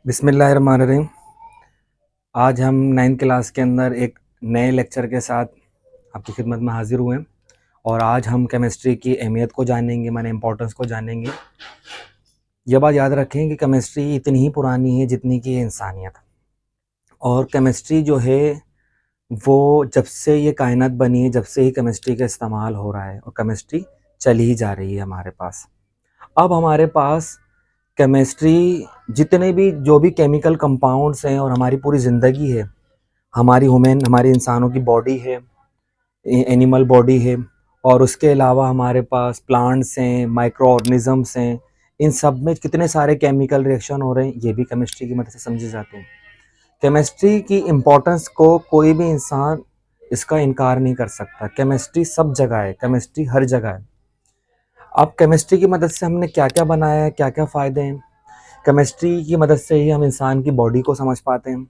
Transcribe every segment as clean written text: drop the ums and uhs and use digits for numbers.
बिस्मिल्लाहिर्रहमानिर्रहीम। आज हम 9th क्लास के अंदर एक नए लेक्चर के साथ आपकी खिदमत में हाजिर हुए हैं और आज हम केमिस्ट्री की अहमियत को जानेंगे, माने इम्पोर्टेंस को जानेंगे। ये बात याद रखें कि केमिस्ट्री इतनी ही पुरानी है जितनी कि इंसानियत। और केमिस्ट्री जो है वो जब से ये कायनात बनी है, जब से ही केमिस्ट्री का इस्तेमाल हो रहा है और केमिस्ट्री चली ही जा रही है हमारे पास। अब हमारे पास केमिस्ट्री जितने भी जो भी केमिकल कंपाउंड्स हैं और हमारी पूरी ज़िंदगी है, हमारी इंसानों की बॉडी है, एनिमल बॉडी है, और उसके अलावा हमारे पास प्लांट्स हैं, माइक्रो ऑर्गेनिजम्स हैं, इन सब में कितने सारे केमिकल रिएक्शन हो रहे हैं, ये भी केमिस्ट्री की मदद से समझे जाते हैं। केमिस्ट्री की इम्पोर्टेंस को कोई भी इंसान इसका इनकार नहीं कर सकता। केमिस्ट्री सब जगह है, केमिस्ट्री हर जगह है। अब केमिस्ट्री की मदद से हमने क्या क्या बनाया है, क्या क्या फ़ायदे हैं। केमिस्ट्री की मदद से ही हम इंसान की बॉडी को समझ पाते हैं।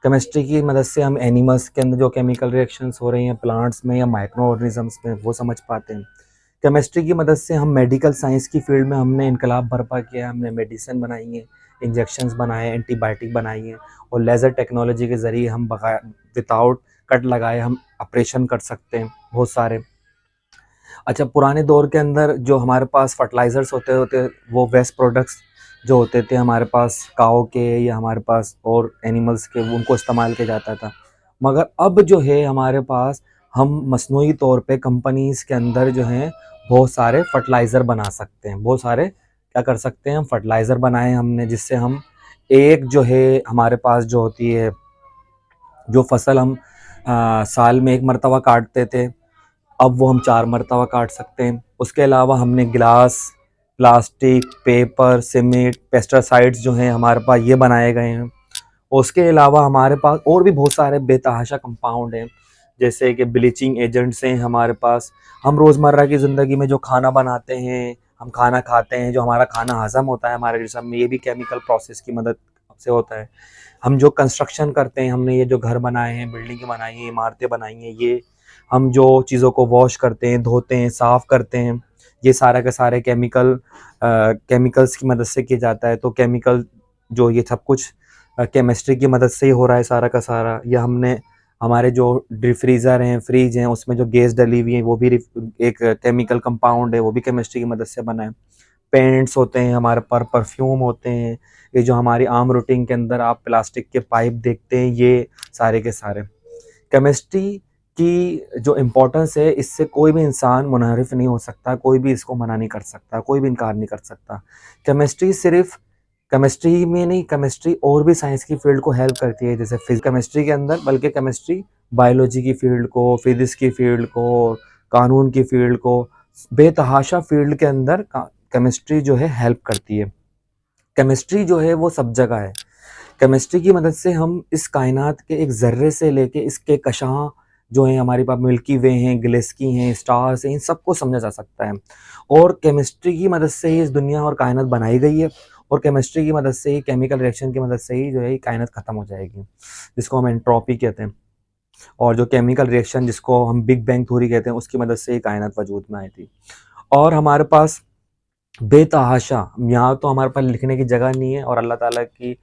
केमिस्ट्री की मदद से हम एनिमल्स के अंदर जो केमिकल रिएक्शंस हो रही हैं प्लांट्स में या माइक्रो ऑर्गेनिजम्स में, वो समझ पाते हैं। केमिस्ट्री की मदद से हम मेडिकल साइंस की फील्ड में हमने इनकलाब बर्पा किया। हमने मेडिसिन बनाई है, इंजेक्शंस बनाए, एंटीबायोटिक बनाई है, और लेज़र टेक्नोलॉजी के ज़रिए हम विदाउट कट लगाए हम ऑपरेशन कर सकते हैं बहुत सारे। अच्छा, पुराने दौर के अंदर जो हमारे पास फर्टिलाइज़र्स होते वो वेस्ट प्रोडक्ट्स जो होते थे हमारे पास काऊ के या हमारे पास और एनिमल्स के, उनको इस्तेमाल किया जाता था। मगर अब जो है हमारे पास हम मसनूई तौर पे कंपनीज़ के अंदर जो हैं बहुत सारे फर्टिलाइज़र बना सकते हैं। बहुत सारे क्या कर सकते हैं, हम फर्टिलाइज़र बनाए हमने, जिससे हम एक जो है हमारे पास जो होती है जो फसल हम साल में एक मरतबा काटते थे, अब वो हम 4 मरतबा काट सकते हैं। उसके अलावा हमने glass, plastic, paper, cement, pesticides जो हैं हमारे पास ये बनाए गए हैं। उसके अलावा हमारे पास और भी बहुत सारे बेतहाशा कंपाउंड हैं, जैसे कि ब्लीचिंग एजेंट्स हैं हमारे पास। हम रोज़मर्रा की ज़िंदगी में जो खाना बनाते हैं, हम खाना खाते हैं, जो हमारा खाना हज़म होता है हमारे जिस्म में, ये भी केमिकल प्रोसेस की मदद से होता है। हम जो कंस्ट्रक्शन करते हैं, हमने ये जो घर बनाए हैं, बिल्डिंग बनाई हैं, इमारतें बनाई हैं, ये हम जो चीज़ों को वॉश करते हैं, धोते हैं, साफ़ करते हैं, ये सारा के सारे केमिकल्स की मदद से किया जाता है। तो केमिकल जो ये सब कुछ केमिस्ट्री की मदद से ही हो रहा है सारा का सारा। या हमने हमारे जो डीप फ्रीज़र हैं, फ्रिज हैं, उसमें जो गैस डली हुई है वो भी एक केमिकल कंपाउंड है, वो भी केमिस्ट्री की मदद से बना है। पेंट्स होते हैं हमारे पर, परफ्यूम होते हैं, ये जो हमारी आम रूटीन के अंदर आप प्लास्टिक के पाइप देखते हैं, ये सारे के सारे केमिस्ट्री की जो इम्पोर्टेंस है, इससे कोई भी इंसान मुनहरिफ नहीं हो सकता, कोई भी इसको मना नहीं कर सकता, कोई भी इनकार नहीं कर सकता। केमिस्ट्री सिर्फ केमिस्ट्री में नहीं, केमिस्ट्री और भी साइंस की फील्ड को हेल्प करती है, जैसे केमिस्ट्री के अंदर, बल्कि केमिस्ट्री बायोलॉजी की फील्ड को, फिजिक्स की फील्ड को, कानून की फील्ड को, बेतहाशा फील्ड के अंदर केमिस्ट्री जो है हेल्प करती है। केमिस्ट्री जो है वो सब जगह है। केमिस्ट्री की मदद से हम इस कायनात के एक ज़र्रे से लेके इसके कशां जो हैं हमारे पास, मिल्की वे हैं, गैलेक्सी हैं, स्टार्स हैं, इन सबको समझा जा सकता है। और केमिस्ट्री की मदद से ही इस दुनिया और कायनात बनाई गई है, और केमिस्ट्री की मदद से ही, केमिकल रिएक्शन की मदद से ही जो है ये कायनात ख़त्म हो जाएगी, जिसको हम एंट्रोपी कहते हैं। और जो केमिकल रिएक्शन जिसको हम बिग बैंग थ्योरी कहते हैं, उसकी मदद से ही कायनात वजूद में आई थी। और हमारे पास बेतहाशा, यहाँ तो हमारे पास लिखने की जगह नहीं है, और अल्लाह ताला की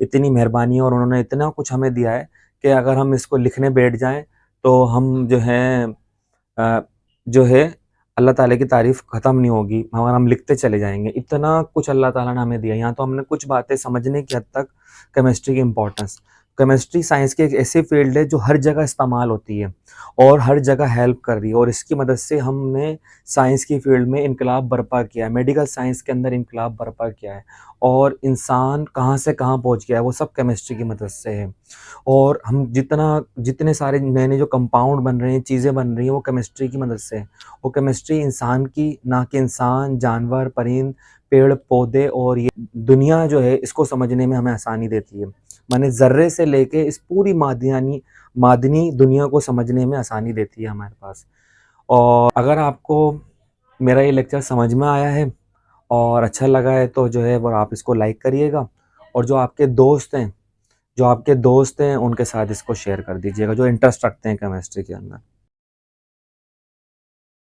इतनी मेहरबानी है और उन्होंने इतना कुछ हमें दिया है कि अगर हम इसको लिखने बैठ जाएं तो हम जो हैं जो है अल्लाह ताला की तारीफ़ ख़त्म नहीं होगी, मगर हम लिखते चले जाएंगे। इतना कुछ अल्लाह ताला ने हमें दिया। यहाँ तो हमने कुछ बातें समझने की हद तक केमिस्ट्री की इम्पोर्टेंस। केमिस्ट्री साइंस की एक ऐसी फील्ड है जो हर जगह इस्तेमाल होती है और हर जगह हेल्प कर रही है, और इसकी मदद से हमने साइंस की फील्ड में इनकलाब बर्पा किया है, मेडिकल साइंस के अंदर इनकलाब बर्पा किया है, और इंसान कहाँ से कहाँ पहुँच गया है वो सब केमिस्ट्री की मदद से है। और हम जितने सारे नए-नए जो कंपाउंड बन रहे हैं, चीज़ें बन रही हैं, वो केमिस्ट्री की मदद से है। वो केमिस्ट्री इंसान की, ना कि इंसान, जानवर, परिंद, पेड़-पौधे और ये दुनिया जो है इसको समझने में हमें आसानी देती है। माने ज़र्रे से लेके इस पूरी मादनी दुनिया को समझने में आसानी देती है हमारे पास। और अगर आपको मेरा ये लेक्चर समझ में आया है और अच्छा लगा है तो जो है वो आप इसको लाइक करिएगा, और जो आपके दोस्त हैं उनके साथ इसको शेयर कर दीजिएगा, जो इंटरेस्ट रखते हैं केमिस्ट्री के अंदर।